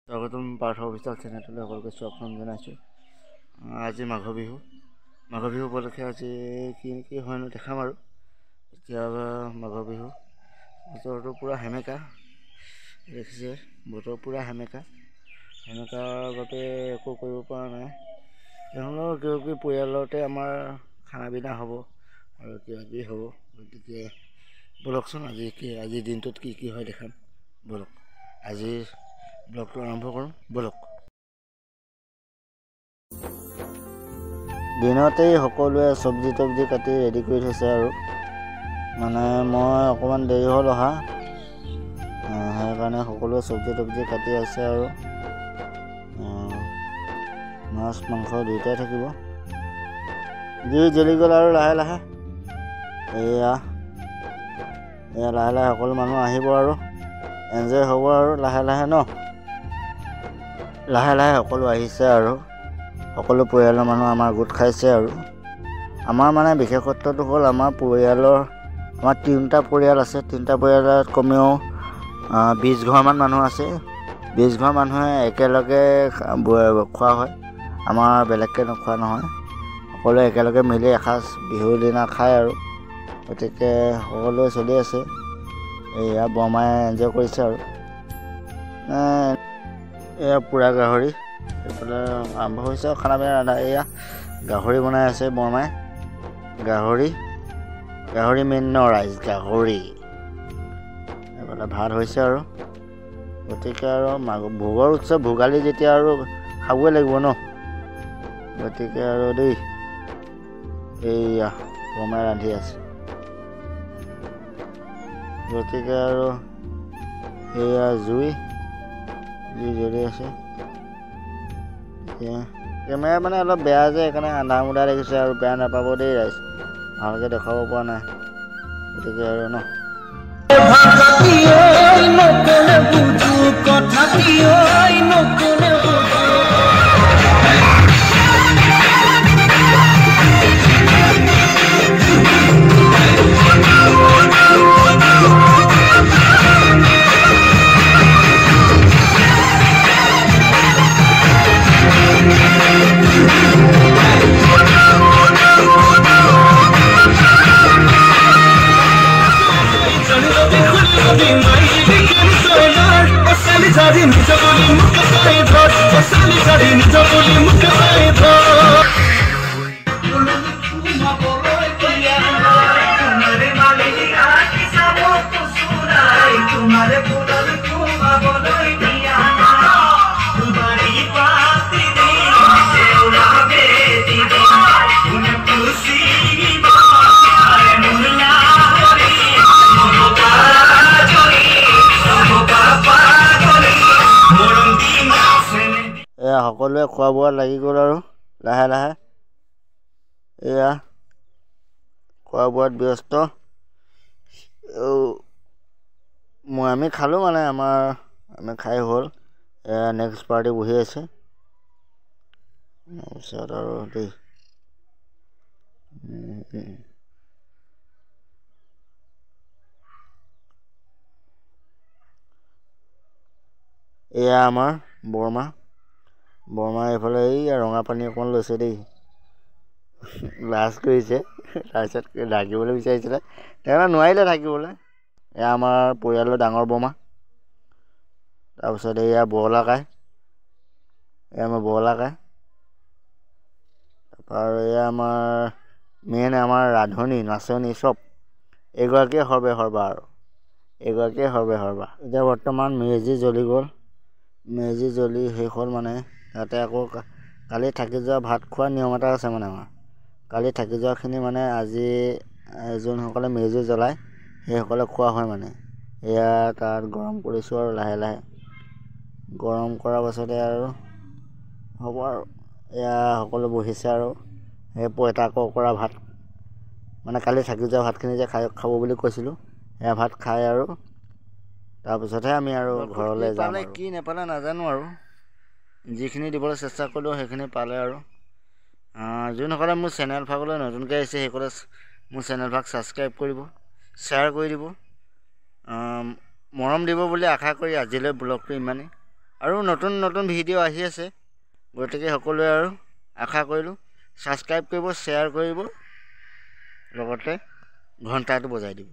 স্বাগতম পাৰ্থ অফিচিয়েল চেনেললৈ সকলোকে স্বাগতম জনাইছোঁ। আজি মাঘ বিহু উপলক্ষে আজি কি হয়নো দেখাম আৰু। এতিয়া মাঘ বিহু বতৰটো পূৰা সেমেকা দেখিছে, বতৰ পূৰা সেমেকাৰ বাবে একো কৰিব পৰা নাই। তেওঁলোকৰ কিবা পৰিয়ালতে আমাৰ খানা পিনা হ'ব আৰু কিবা কিবি হ'ব। গতিকে ব'লকচোন আজিৰ দিনটোত কি হয় দেখাম। ব'লক আজিৰ ব্লগটো আৰম্ভ কৰোঁ, ব'লক। দিনতেই সকলোৱে চব্জি কাটি ৰেডি কৰি থৈছে আৰু মানে মই অকণমান দেৰি হ'ল অহা, সেইকাৰণে সকলোৱে চব্জি কাটি আছে আৰু মাছ মাংস দুয়োটাই থাকিব। জুই জ্বলি গ'ল আৰু লাহে লাহে এয়া লাহে সকলো মানুহ আহিব আৰু এনজয় হ'ব আৰু লাহে ন। লাহে সকলো আহিছে আৰু সকলো পৰিয়ালৰ মানুহ আমাৰ গোট খাইছে আৰু আমাৰ মানে বিশেষত্বটো হ'ল আমাৰ 3টা পৰিয়াল আছে। 3টা পৰিয়ালত কমেও 20 ঘৰমান মানুহ আছে। 20 ঘৰ মানুহে একেলগে খোৱা হয়। আমাৰ বেলেগকৈ নোখোৱা নহয়, সকলোৱে একেলগে মিলি এসাঁজ বিহুৰ দিনা খায় আৰু গতিকে সকলোৱে চলি আছে। এয়া বৰমাই এনজয় কৰিছে আৰু এয়া পূৰা গাহৰি এইফালে আৰম্ভ হৈছে আৰু খানা পিনা ৰান্ধা। এয়া গাহৰি বনাই আছে বৰমাই, গাহৰি মেইন ন ৰাইজ, গাহৰি এইফালে ভাত হৈছে আৰু গতিকে আৰু ভোগৰ উৎসৱ, ভোগালী যেতিয়া আৰু খাবই লাগিব ন। গতিকে আৰু দেই এইয়া বৰমাই ৰান্ধি আছে। গতিকে আৰু এয়া জুই জ্বলি আছে। কেমেৰা মানে অলপ বেয়া যে, সেইকাৰণে আন্ধাৰ মুন্ধাৰ দেখিছে আৰু বেয়া নাপাব দেই ৰাইজ, ভালকৈ দেখাব পৰা নাই। গতিকে আৰু ন সকলোৱে খোৱা বোৱাত লাগি গ'ল আৰু লাহে এয়া খোৱা বোৱাত ব্যস্ত। আমি খালোঁ মানে আমি খাই হ'ল। এয়া নেক্সট পাৰ্টি বহি আছে তাৰপিছত আৰু দেই এয়া আমাৰ বৰমা এইফালে এই ৰঙা পানী অকণমান লৈছে দেই, লাজ কৰিছে। তাৰপিছত ঢাকিবলৈ বিচাৰিছিলে, তেওঁলোকে নোৱাৰিলে ঢাকিবলৈ। এয়া আমাৰ পৰিয়ালৰ ডাঙৰ বৰমা। তাৰপিছত এয়া বৰলাকাই, তাৰপৰা আৰু এয়া আমাৰ মেইন আমাৰ ৰান্ধনি নাচনি চব এইগৰাকীয়ে সৰ্বে সৰ্বা। এতিয়া বৰ্তমান মেজি জ্বলি গ'ল, মেজি জ্বলি শেষ হ'ল। মানে তাতে আকৌ কালি থাকি যোৱা ভাত খোৱাৰ নিয়ম এটা আছে। মানে আমাৰ কালি থাকি যোৱাখিনি মানে আজি যোনসকলে মেজি জ্বলায় সেইসকলে খোৱা হয়। মানে এয়া তাত গৰম কৰিছোঁ আৰু লাহে গৰম কৰাৰ পাছতে আৰু হ'ব আৰু এয়া সকলো বহিছে আৰু সেই পঁইতা কৰা ভাত, মানে কালি থাকি যোৱা ভাতখিনি যে খাব বুলি কৈছিলোঁ, সেয়া ভাত খাই আৰু তাৰপিছতহে আমি আৰু ঘৰলৈ যাম। কি নেপালে নাজানো আৰু যিখিনি দিবলৈ চেষ্টা কৰিলোঁ সেইখিনি পালে আৰু যোনসকলে মোৰ চেনেল ভাগলৈ নতুনকৈ আহিছে সেইসকলে মোৰ চেনেল ভাগ ছাবস্ক্ৰাইব কৰিব, শ্বেয়াৰ কৰি দিব, মৰম দিব বুলি আশা কৰি আজিলৈ ব্লগটো ইমানেই। আৰু নতুন নতুন ভিডিঅ' আহি আছে, গতিকে সকলোৱে আৰু আশা কৰিলোঁ ছাবস্ক্ৰাইব কৰিব, শ্বেয়াৰ কৰিব, লগতে ঘণ্টাটো বজাই দিব।